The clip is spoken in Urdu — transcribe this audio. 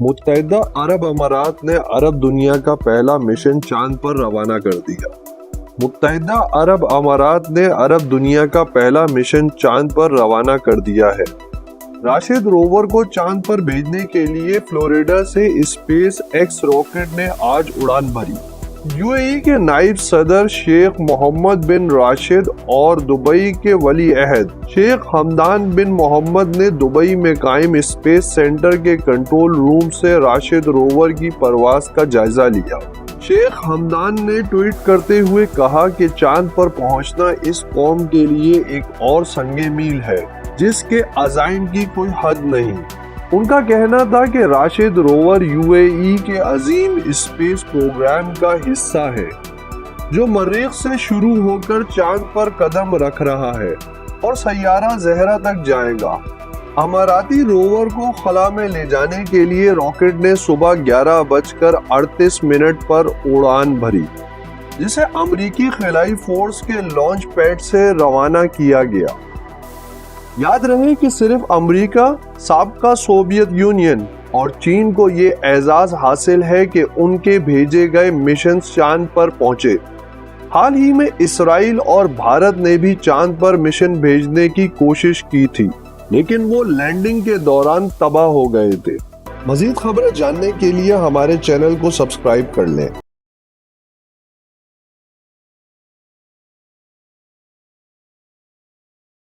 متحدہ عرب امارات نے عرب دنیا کا پہلا مشن چاند پر روانہ کر دیا۔ متحدہ عرب امارات نے عرب دنیا کا پہلا مشن چاند پر روانہ کر دیا ہے۔ راشد روور کو چاند پر بھیجنے کے لیے فلوریڈا سے اسپیس ایکس راکٹ نے آج اڑان بھری۔ یو اے ای کے نائب صدر شیخ محمد بن راشد اور دبئی کے ولی عہد شیخ حمدان بن محمد نے دبئی میں قائم اسپیس سینٹر کے کنٹرول روم سے راشد روور کی پرواز کا جائزہ لیا۔ شیخ حمدان نے ٹویٹ کرتے ہوئے کہا کہ چاند پر پہنچنا اس قوم کے لیے ایک اور سنگ میل ہے جس کے عزائم کی کوئی حد نہیں۔ ان کا کہنا تھا کہ راشد روور یو اے ای کے عظیم اسپیس پروگرام کا حصہ ہے جو مریخ سے شروع ہو کر چاند پر قدم رکھ رہا ہے اور سیارہ زہرہ تک جائے گا۔ اماراتی روور کو خلا میں لے جانے کے لیے راکٹ نے صبح 11:38 پر اڑان بھری، جسے امریکی خلائی فورس کے لانچ پیڈ سے روانہ کیا گیا۔ یاد رہے کہ صرف امریکہ، سابقہ سوویت یونین اور چین کو یہ اعزاز حاصل ہے کہ ان کے بھیجے گئے مشنز چاند پر پہنچے۔ حال ہی میں اسرائیل اور بھارت نے بھی چاند پر مشن بھیجنے کی کوشش کی تھی، لیکن وہ لینڈنگ کے دوران تباہ ہو گئے تھے۔ مزید خبریں جاننے کے لیے ہمارے چینل کو سبسکرائب کر لیں۔